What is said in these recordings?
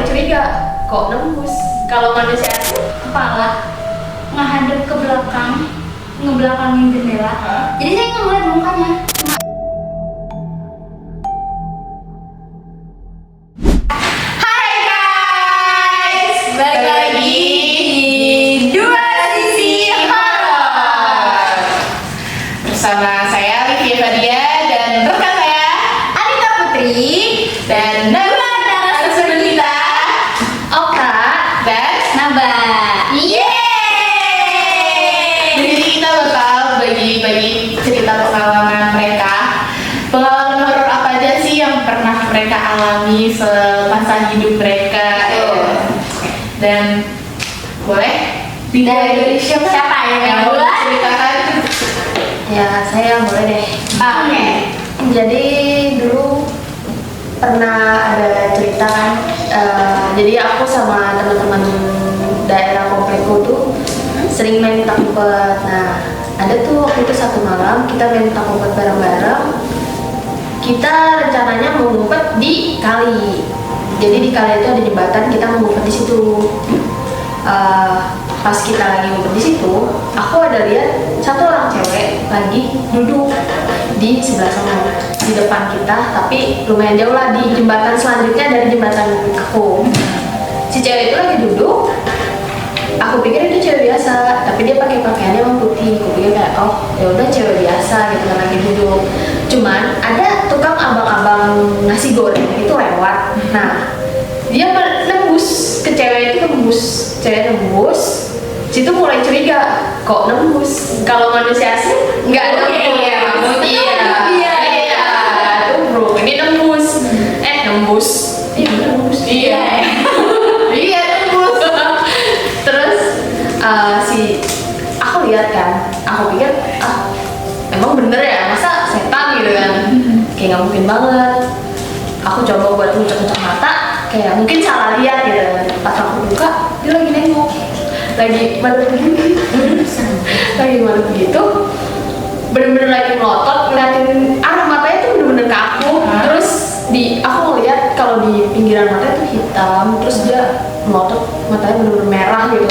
mulai curiga, kok nembus? Kalau manusia itu kepala ngadep ke belakang, ngebelakangin jendela. Jadi saya nggak ngeliat mukanya. Hai guys, balik lagi di Dua Sisi Horor bersama saya Livia Fadia dan rekan saya Anita Putri dan dua narasumber kita Oka dan Naba. Yeay! Jadi kita bakal bagi-bagi cerita pengalaman mereka. Pengalaman horor apa aja sih yang pernah mereka alami semasa hidup mereka? Dan boleh dimulai dari siapa? yang mau mulai? ceritakan? Ya, saya boleh deh. Oke. Jadi dulu pernah ada cerita kan. Jadi aku sama teman-teman daerah komplekku tuh sering main petak umpet. Nah, ada tuh waktu itu satu malam kita main petak umpet bareng-bareng. Kita rencananya mau ngumpet di kali. Jadi di kali itu ada jembatan, kita mau ngumpet di situ. Pas kita lagi ngumpet di situ, aku ada lihat satu orang cewek lagi duduk di sebelah sana, di depan kita, tapi lumayan jauh lah di jembatan selanjutnya dari jembatan aku. Si cewek itu lagi duduk. Aku pikir itu cewek biasa, tapi dia pakai pakaiannya warna putih. Aku pikir kayak, oh ya udah cewek biasa gitu kan lagi duduk. Cuman ada tukang abang-abang nasi goreng itu lewat. Nah, dia nembus ke cewek itu, cewek nembus. Situ mulai curiga, kok nembus? Kalau manusia sih nggak nembus. Iya, tuh bro, ini nembus. Nembus. Iya, nembus. Iya. Iya, nembus. Terus aku lihat kan, aku pikir emang bener ya, masa setan gitu kan? Kayak nggak mungkin banget. Aku coba buat ngucek-ngucek mata, kayak mungkin salah lihat gitu. Pas aku buka, dia lagi nengok, lagi malu begini, lagi malu begitu, bener-bener lagi melotot, ngeliatin arah matanya tuh bener-bener ke aku. Terus aku ngeliat kalau di pinggiran matanya tuh hitam, terus dia melotot, matanya bener-bener merah gitu.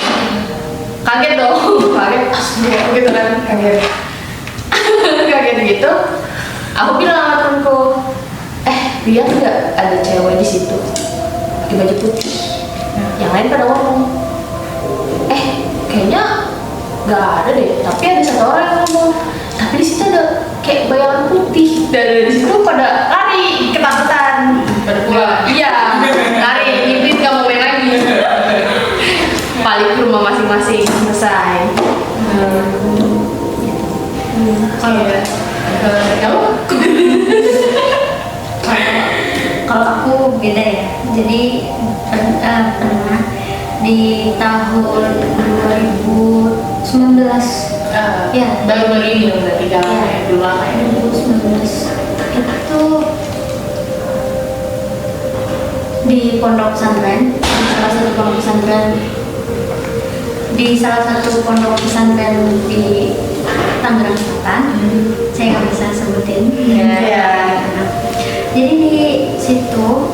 Kaget dong, kaget gitu kan, kaget kaget gitu. Aku bilang sama temenku, lihat nggak ada cewek di situ pakai baju putih. Yang lain pada ngomong, kayaknya nggak ada deh, tapi ada satu orang yang ngomong, tapi di situ ada kayak bayangan putih. Dan dari situ pada lari ketakutan, pada pulang. Iya, lari, ngipin nggak mau main lagi. Balik ke rumah masing-masing, selesai. Kalau Kalau aku beda ya. Jadi pernah di tahun 2019. Ya, baru ini dong berarti kalau Ya. dulu lama ya. 2019 itu di pondok pesantren, di salah satu pondok pesantren di Tangerang Selatan. Saya nggak bisa sebutin. Iya. Jadi di situ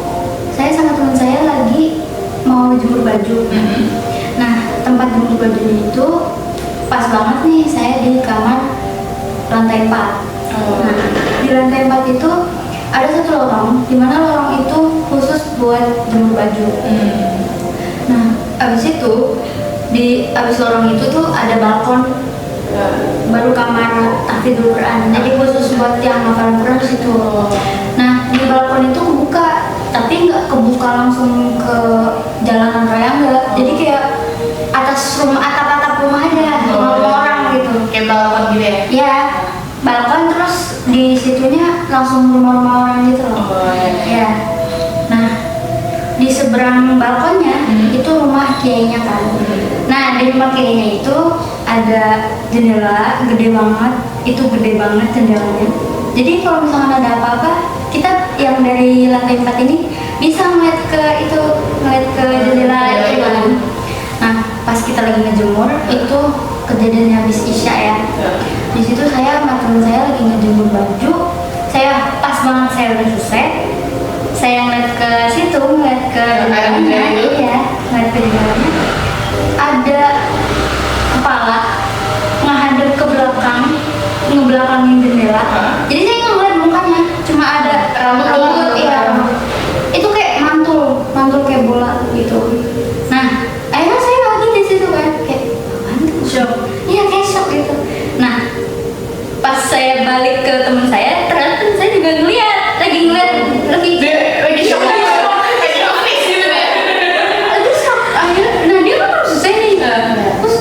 saya sama teman saya lagi mau jemur baju. Nah, tempat jemur baju itu pas banget nih, saya di kamar lantai 4. Nah, di lantai 4 itu ada satu lorong, di mana lorong itu khusus buat jemur baju. Nah, abis itu abis lorong itu tuh ada balkon, baru kamar tahfidzul Quran. Jadi khusus buat yang hafal Quran di situ. Nah, di balkon itu kebuka, tapi nggak kebuka langsung ke jalanan raya, enggak. Jadi kayak atas rumah, atap-atap rumah aja, rumah orang gitu. Kayak balkon gitu ya? Ya, balkon, terus di situnya langsung rumah-rumah orang gitu loh. Ya. Nah, di seberang balkonnya itu rumah kiainya kan. Nah, di rumah kiainya itu ada jendela gede banget, itu gede banget jendelanya. Jadi kalau misalnya ada apa-apa, kita yang dari lantai 4 ini bisa ngeliat ke jendela itu kan. Nah, pas kita lagi ngejemur, itu kejadiannya habis isya ya. Di situ saya sama teman saya lagi ngejemur baju. Saya pas banget saya udah selesai, saya ngeliat ke situ, ngeliat ke jendelanya. gitu. Nah akhirnya saya lagi di situ kan kayak apaan tuh? Shock. Iya kayak shock gitu. Nah pas saya balik ke teman saya ternyata teman saya juga lagi ngeliat Lagi shock lagi office gitu ya. lagi shock. Akhirnya nah dia kan harus selesai nih. Terus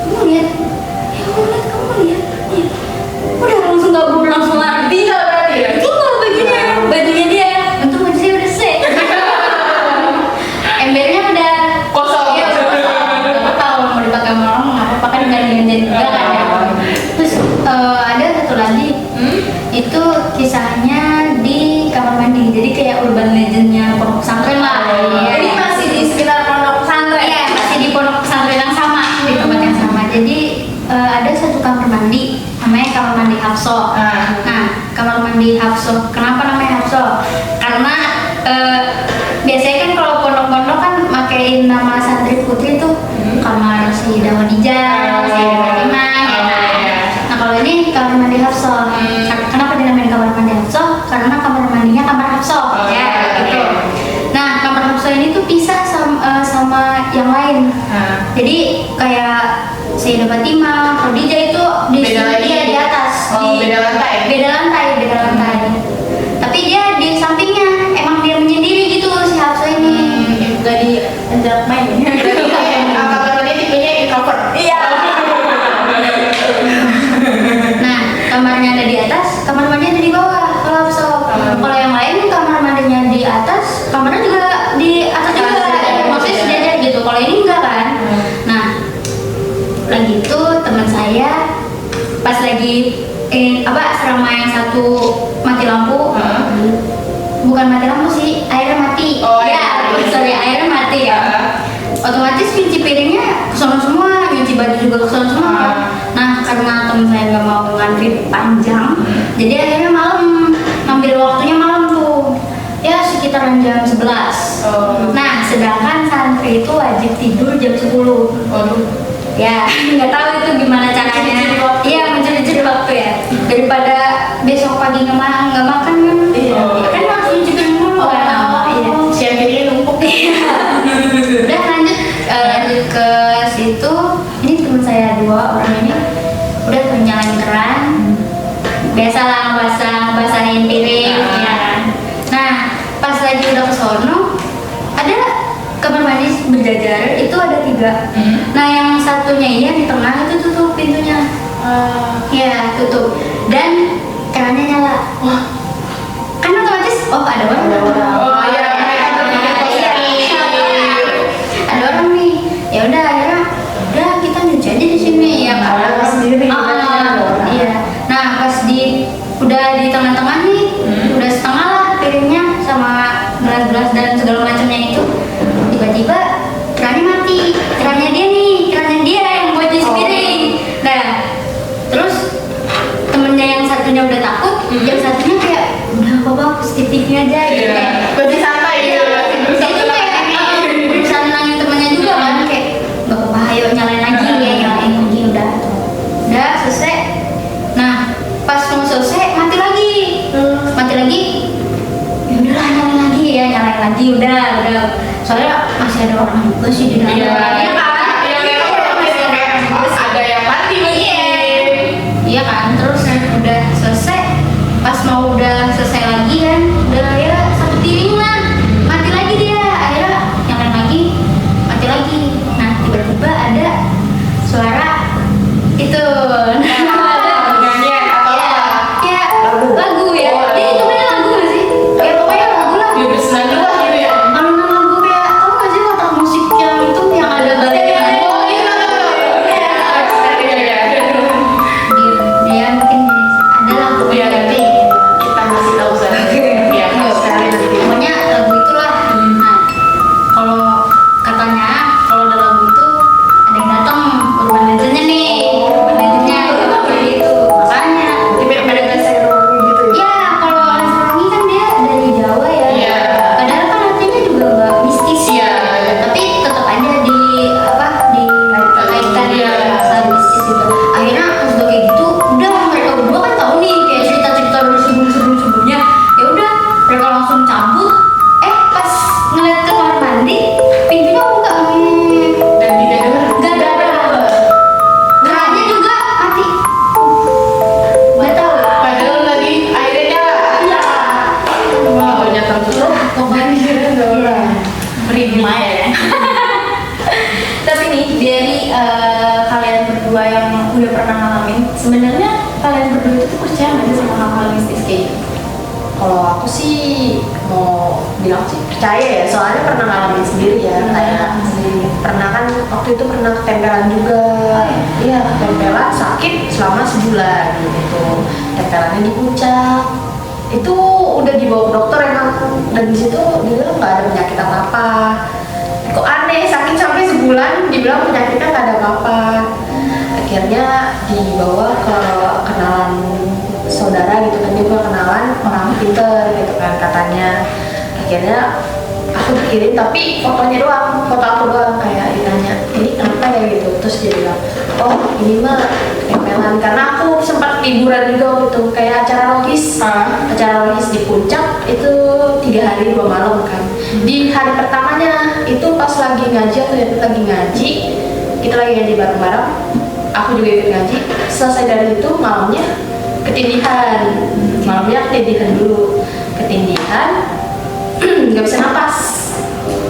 kamu lihat iya udah langsung gak perlu langsung lari. Tinggal berarti ya. Tinggal bajunya dia untung baju saya udah selesai. Embernya udah Kosong. iya udah kosong. Gak tahu mau dipakai malam nggak apa-apa kan ganti-gantian juga kan ya. Terus ada satu lagi itu kisahnya di kamar mandi, jadi kayak urban legendnya pondok pesantren lah. Jadi masih di sekitar pondok pesantren. Iya, masih di pondok pesantren yang sama, di tempat yang sama. Jadi ada satu kamar mandi, namanya kamar mandi Hafso. Nah, kamar mandi Hafso, kenapa namanya Hafso? Karena biasanya kan kalau pondok-pondok kan makein nama santri putri tuh kamar Sayyidah Khadijah, Sayyidah Fatimah, ya kan? Nah kalau ini kamar mandi Hafso. Kenapa dinamain kamar mandi Hafso? Karena kamar mandinya kamar Hafso, ya gitu. Nah kamar Hafso ini tuh pisah sama yang lain. Jadi kayak Sayyidah Fatimah, Khadijah itu Beda lagi. dia di atas. Oh, beda lantai. Beda lantai. Tapi dia di sampingnya, emang dia menyendiri gitu si Hafso ini. Gak di jarak main ya. Berarti kayak kamar mandi tipenya introvert. Iya. Nah, kamarnya ada di atas, kamar mandi ada di bawah. Kalau Hafso, kalau yang lain kamar mandinya di atas, kamarnya juga di atas juga. Maksudnya sejajar gitu. Kalau ini enggak kan? Nah, lagi itu teman saya pas lagi asrama yang satu mati lampu. Bukan mati lampu sih, airnya mati. Oh, ya, iya. sorry, airnya mati ya. Otomatis nyuci piringnya kesono semua, nyuci baju juga kesono semua. Nah, karena temen saya nggak mau ngantri panjang, jadi akhirnya malam, ngambil waktunya malam tuh. Ya sekitaran jam 11. Nah, sedangkan santri itu wajib tidur jam 10. Waduh. Ya, nggak tahu itu gimana caranya. Mencuri waktu. Iya, mencuri waktu ya. Daripada besok pagi nggak makan kan? Iya. Ya kan langsung nyuci piring dulu kan? Iya. Siang piringnya numpuk. Udah lanjut ke situ. Ini teman saya 2 orang ini udah tuh nyalain keran. Biasalah ngebasahin piring ya kan. Nah, pas lagi udah ke sono ada kamar mandi berjajar, itu ada 3. Nah, yang satunya ini di tengah itu tutup pintunya. Ya, tutup. Dan kerannya nyala. Wah. Kan otomatis ada orang. Oh iya, mereka berpikir positif. Ada orang nih. Ya udah akhirnya udah kita nyuci aja di sini ya kan. Ada orang sendiri, berarti kan ada orang. Iya. Nah, pas udah di tengah-tengah nih, udah setengah lah piringnya sama gelas-gelas dan segala macamnya itu. Tiba-tiba kerannya mati. Kerannya dia yang buat cuci piring. Nah, terus temennya yang satunya udah takut, yang satunya kayak udah apa-apa positifnya aja gitu. Iya. Berarti santai gitu. Dia tuh kayak berusaha nenangin temennya juga kan, kayak gak apa-apa, ayo nyalain lagi udah selesai. Nah pas mau selesai mati lagi. Ya udahlah nyalain lagi udah soalnya masih ada orang juga sih di dalam. Iya. Iya kan? Ada yang mati mungkin. Iya kan, terus udah selesai. Pas mau udah selesai lagi kan, udah ya satu piring lah, mati lagi dia. Akhirnya nyalain lagi, mati lagi. Nah tiba-tiba ada suara itu. Nyanyian atau Ya, apa? ya lagu ya. Jadi itu namanya lagu nggak sih? Ya pokoknya lagu lah. Ya bersenang juga gitu ya. Alunan lagu kayak tau nggak sih kotak musik yang itu yang ada baliknya? Oh iya. Dia mungkin ada lah yang udah pernah ngalamin, sebenarnya kalian berdua itu tuh percaya nggak sih sama hal-hal mistis kayak gitu? Kalau aku sih mau bilang sih percaya ya, soalnya pernah ngalamin sendiri ya, kayak pernah kan waktu itu pernah ketempelan juga. Iya, ketempelan sakit selama sebulan gitu. Tempelannya di puncak. Itu udah dibawa ke dokter emang, dan di situ dia bilang nggak ada penyakit apa-apa. Kok aneh, sakit sampai sebulan dibilang penyakitnya nggak ada apa-apa. Akhirnya dibawa ke kenalan saudara gitu kan, juga kenalan orang pinter gitu kan katanya. Akhirnya aku dikirim tapi fotonya doang, foto aku doang, kayak ditanya ini kenapa ya gitu. Terus dia bilang, oh ini mah ketempelan, karena aku sempat liburan juga gitu, kayak acara logis. Acara logis di puncak itu 3 hari 2 malam kan. Di hari pertamanya itu pas lagi ngaji, atau lagi ngaji, kita lagi ngaji bareng-bareng, aku juga ikut ngaji. Selesai dari itu malamnya ketindihan dulu, ketindihan nggak bisa napas,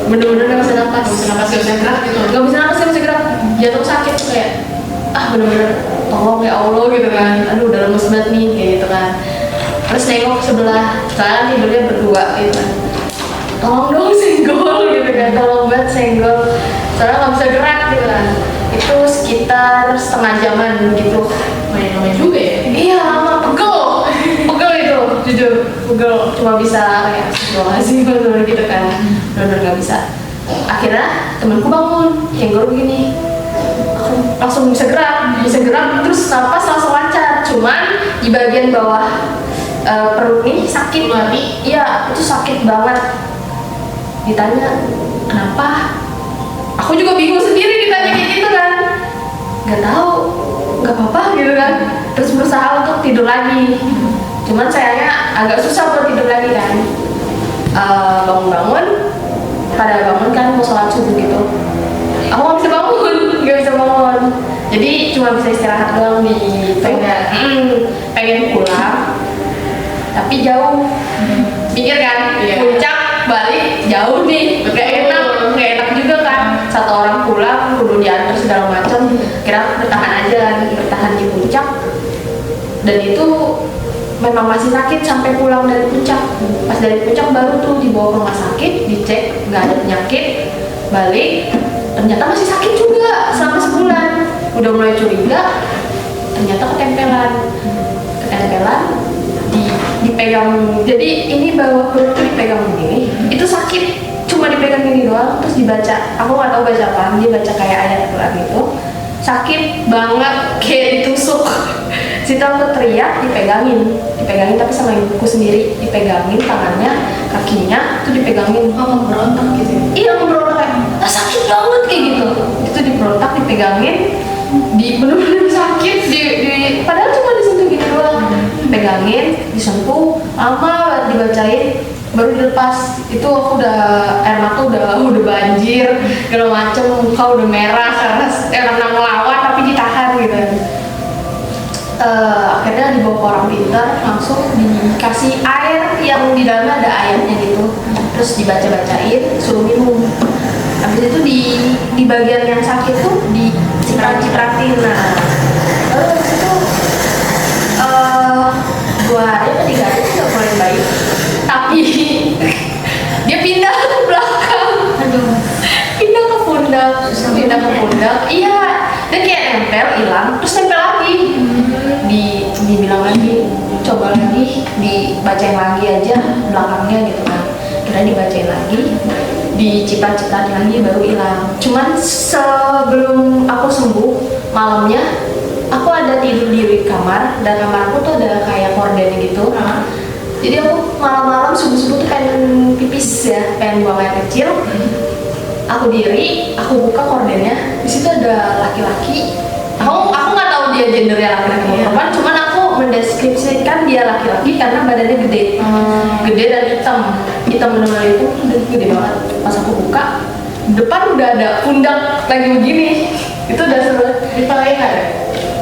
bener-bener nggak bisa napas, Gak bisa gerak gitu. nggak bisa gerak, jatuh sakit tuh kayak bener-bener tolong ya Allah gitu kan, aduh udah lemes banget nih kayak gitu kan. Terus nengok ke sebelah, sekarang tidurnya berdua gitu kan, tolong dong senggol gitu kan, tolong banget senggol, soalnya nggak bisa gerak gitu kan. Itu sekitar setengah jaman gitu. Main-main juga ya? Iya, lama, pegel itu, jujur pegel, cuma bisa kayak sih bener gitu kan, bener nggak bisa. Akhirnya temanku bangun, senggol begini, aku langsung bisa gerak, terus napas langsung lancar. Cuman di bagian bawah perut nih sakit, iya itu sakit banget. Ditanya kenapa, aku juga bingung sendiri ditanya kayak gitu kan, nggak tahu, nggak apa-apa gitu kan. Terus berusaha untuk tidur lagi, cuman sayangnya agak susah buat tidur lagi kan. Bangun-bangun, pada bangun kan mau sholat subuh gitu, aku nggak bisa bangun, jadi cuma bisa istirahat doang di pengen pulang, tapi jauh, pikir kan, puncak balik jauh nih, gak enak juga kan, satu orang pulang kudu diantar segala macam, kira bertahan di puncak. Dan itu memang masih sakit sampai pulang dari puncak. Pas dari puncak baru tuh dibawa ke rumah sakit, dicek nggak ada penyakit, balik ternyata masih sakit juga selama sebulan. Udah mulai curiga, ternyata ketempelan dipegang. Jadi ini bawah perut tuh dipegang begini, itu sakit, cuma dipegang gini doang. Terus dibaca, aku nggak tahu baca apa, dia baca kayak ayat Quran gitu, sakit banget kayak ditusuk. Situ aku teriak, dipegangin tapi sama ibuku sendiri, dipegangin tangannya, kakinya tuh dipegangin. Memberontak gitu ya? Iya, memberontak kayak sakit banget kayak gitu. Itu diberontak, dipegangin, bener-bener sakit, padahal cuma disentuh gitu doang. Dipegangin, disentuh, lama banget dibacain, baru dilepas. Itu aku udah air mata udah banjir, segala macem, muka udah merah karena ngelawan tapi ditahan gitu. Akhirnya dibawa ke orang pintar, langsung dikasih air yang di dalamnya ada ayatnya gitu, terus dibaca-bacain, suruh minum. Habis itu di bagian yang sakit tuh diciprat-cipratin. Nah, terus itu 2 hari atau 3 hari itu udah mulai baik, tapi dia pindah ke belakang. Pindah ke pundak. Iya, dia kayak nempel, hilang, terus nempel lagi. Dibilang lagi, coba lagi, dibacain lagi aja belakangnya gitu kan. Kira dibacain lagi, diciprat-cipratin lagi baru hilang. Cuman sebelum aku sembuh, malamnya aku ada tidur di kamar, dan kamar aku tuh ada kayak korden gitu. Jadi aku malam-malam subuh-subuh tuh pengen pipis ya, pengen buang air kecil. Aku diri, aku buka kordennya, di situ ada laki-laki. Aku nggak tahu dia gendernya laki-laki atau perempuan, cuman aku mendeskripsikan dia laki-laki karena badannya gede, dan hitam benar-benar itu gede banget. Pas aku buka, depan udah ada pundak lagi begini, itu udah seru. Di palanya nggak ada?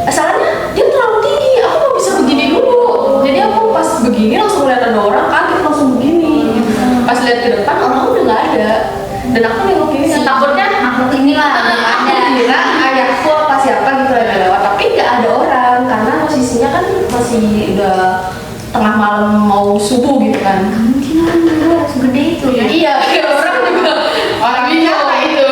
Asalnya dia terlalu tinggi, aku nggak bisa begini dulu. Jadi aku pas begini langsung lihat ada orang, kaget langsung begini. Pas lihat ke depan orang udah nggak ada, dan aku nengok ini, takutnya makhluk inilah aku kira ayahku apa siapa gitu ada lewat, masih udah tengah malam mau subuh gitu kan. Nggak mungkin orang juga segede itu ya. Iya, orang juga Orang bingung itu.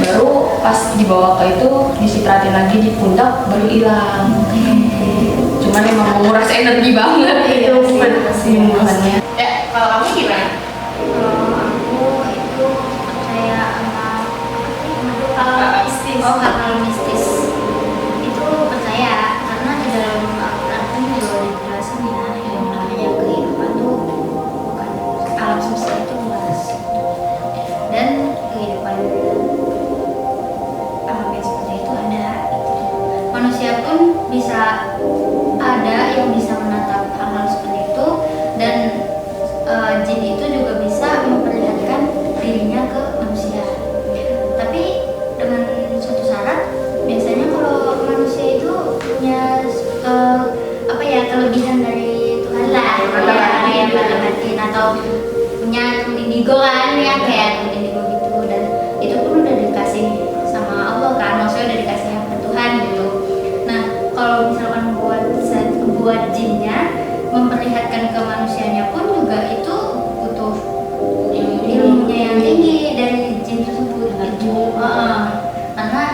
baru pas dibawa ke itu disitratin lagi di pundak baru hilang. Cuman emang menguras energi banget Iya itu sih, pasti. penyembuhannya. Ya, kalau kamu gimana? Kalau aku itu percaya sama Hal-hal mistis. hal-hal mistis itu percaya karena di dalam Al-Quran kan juga udah dijelasin ya yang namanya kehidupan tuh bukan alam semesta itu luas dan kehidupan alam yang seperti itu ada gitu. Manusia pun bisa ada yang bisa menatap hal-hal seperti itu dan jin itu juga bisa memperlihatkan dirinya ke manusia. Tapi dengan suatu syarat, biasanya kalau manusia itu punya kelebihan dari Tuhan lah, ya batin atau punya temen indigo kan ya kayak temen indigo gitu dan itu pun udah dikasih sama Allah kan, maksudnya udah dikasih sama Tuhan gitu. Nah kalau misalkan buat jinnya memperlihatkan ke manusianya pun juga itu butuh ilmunya yang tinggi dari jin tersebut gitu. Karena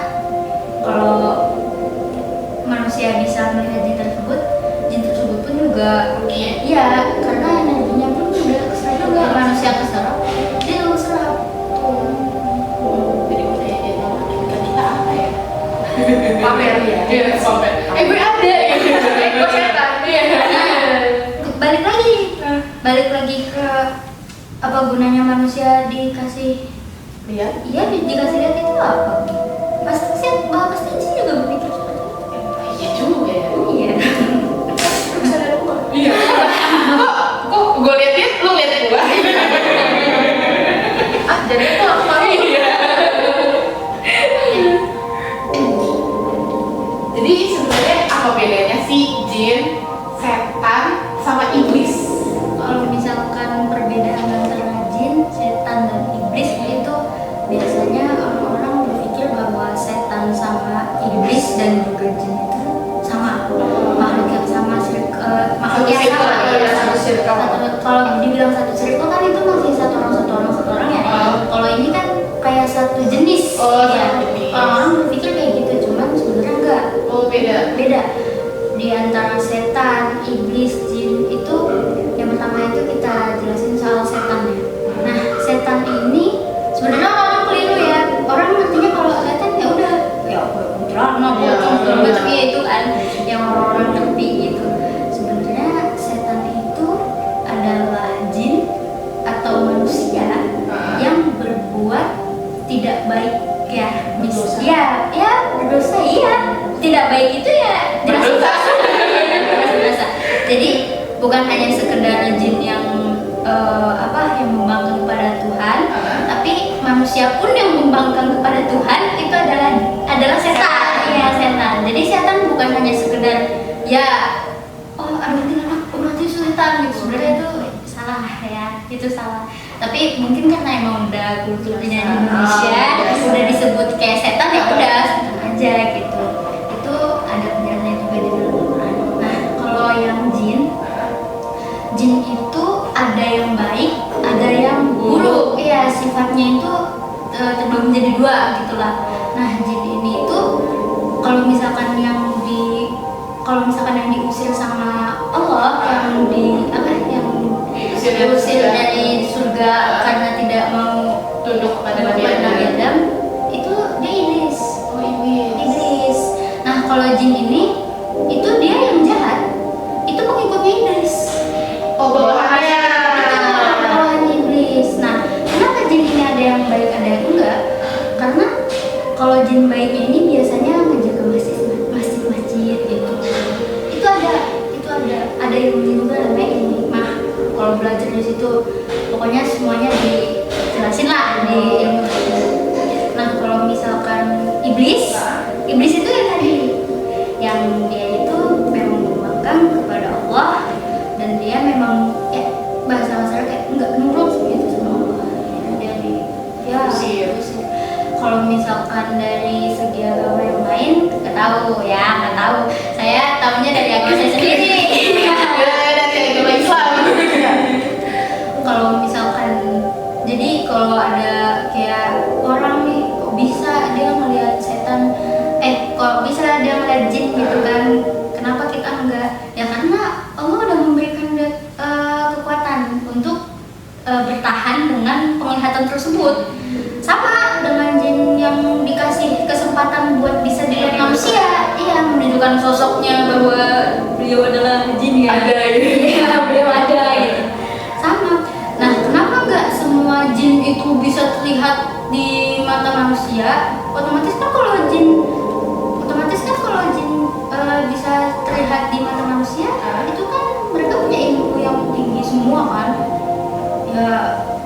kalau manusia bisa melihat jin tersebut pun juga iya karena energinya pun udah keserap juga manusia keserap dia juga keserap tuh. Jadi budaya dia mengakibatkan kita apa ya? Pamer ya. Iya, sampai. Gue ada ya. Gue setan. Iya. Balik lagi ke apa gunanya manusia dikasih Lihat. dikasih lihat itu apa? Pasti sih juga berpikir seperti itu. Iya juga ya. Iya. Iya. Kok gue liatin, lu liatin gue? Jadi itu aku mau. Iya. Jadi sebenarnya apa bedanya sih jin, setan, sama iblis? Kalau misalkan perbedaan antara jin, setan dan iblis itu biasanya orang-orang berpikir bahwa setan sama iblis dan juga jin itu sama makhluk yang sama makhluk yang sama ya satu circle. kalau dibilang satu circle kan itu masih satu orang ya. Kalau ini kan kayak satu jenis Oh, ya. satu jenis. Orang berpikir kayak gitu cuman sebenarnya enggak. Oh beda. Beda di antara setan, iblis, jin itu yang pertama itu kita jelasin soal setan ya. Nah setan ini sebenarnya orang keliru ya, orang ngertinya kalau setan ya udah ya kuntilanak Ya, segala macam ya itu kan yang orang-orang ngerti gitu. Sebenarnya setan itu adalah jin atau manusia yang berbuat tidak baik ya. Berdosa. Ya berdosa iya. Tidak baik itu ya jelas berdosa. Jadi bukan hanya sekedar jin yang yang membangkang kepada Tuhan, tapi manusia pun yang membangkang kepada Tuhan itu adalah setan. Ya setan. Jadi setan bukan hanya sekedar ya berarti setan gitu. Sebenarnya itu salah ya, itu salah. Tapi mungkin karena emang udah kulturnya di Indonesia udah disebut kayak setan ya udah setan aja gitu. Itu ada penjelasannya juga di dalam Al-Quran. Nah kalau yang jin itu ada yang baik, ada yang buruk. Iya sifatnya itu terbagi menjadi dua gitulah. Nah jin ini itu kalau misalkan yang diusir sama Allah yang diusir dari surga karena tidak mau Tunduk kepada Nabi kepada Nabi Adam. Adam itu dia iblis. Oh iblis. Nah kalau jin ini itu dia yang jahat, itu pengikutnya iblis. Oh bawahannya. Bawahan iblis. Nah kenapa jin ini ada yang baik ada yang enggak? Karena kalau jin baiknya ini biasanya menjaga masjid gitu. Itu ada ilmu juga namanya ilmu hikmah. Kalau belajar di situ pokoknya semuanya dijelasin lah di ilmu tersebut. Nah kalau misalkan iblis itu yang tadi yang dia itu memang membangkang kepada Allah dan dia memang bahasa kayak enggak nurut gitu sama Allah. Dia Usir. Kalau misalkan dari segi agama yang lain nggak tahu. Saya saya tahunya dari agama saya sendiri. Dari agama Islam. Kalau misalkan, jadi kalau ada kayak orang nih, kok bisa dia ngelihat setan, kok bisa dia ngelihat jin gitu kan? Kenapa kita enggak? Ya karena Allah udah memberikan kekuatan untuk bertahan dengan penglihatan tersebut. Sama dengan jin yang dikasih kesempatan buat bisa dilihat manusia, iya, menunjukkan sosoknya bahwa beliau adalah jin ya. Ada gitu. Iya, beliau ada gitu. Sama. Nah, kenapa nggak semua jin itu bisa terlihat di mata manusia? Otomatis kan kalau jin bisa terlihat di mata manusia, itu kan mereka punya ilmu yang tinggi semua kan. Ya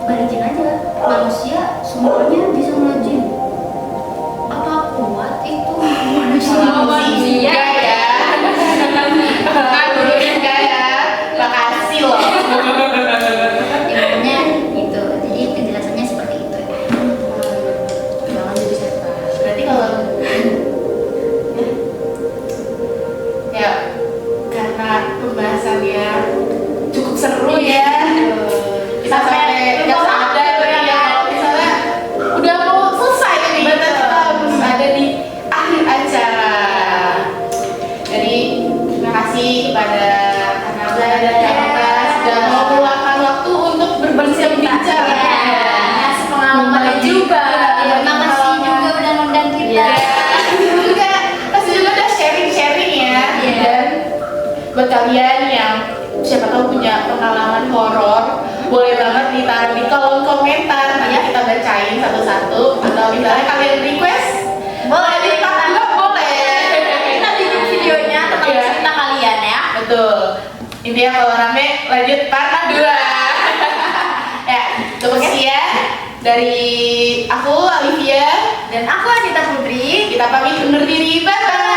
balikin aja, manusia semuanya bisa ngeliat jin. Apa kuat itu manusia ya. Aduh, enggak ya. Makasih loh. Intinya gitu, jadi penjelasannya seperti itu. Jangan jadi setan. Berarti kalau ya karena pembahasannya cukup seru ya. Kita sampai nggak sadar ya kalau misalnya udah mau selesai nih, kita harus ada di akhir acara. Jadi terima kasih kepada Kanabla dan Kak Nata sudah mau meluangkan waktu untuk berbincang. Ngasih pengalaman juga. Terima kasih juga udah ngundang kita. Juga kasih juga udah sharing ya. Dan buat kalian yang siapa tahu punya pengalaman horor, boleh banget ditaruh di kolom komentar, nanti kita bacain satu-satu. Atau misalnya kalian request, boleh di part 2 boleh. Kita bikin videonya tentang Iya. cerita kalian ya. Betul. Intinya kalau rame lanjut part 2. Ya, cukup sekian dari aku Olivia Dan aku Anita Putri. Kita pamit undur diri. Bye bye.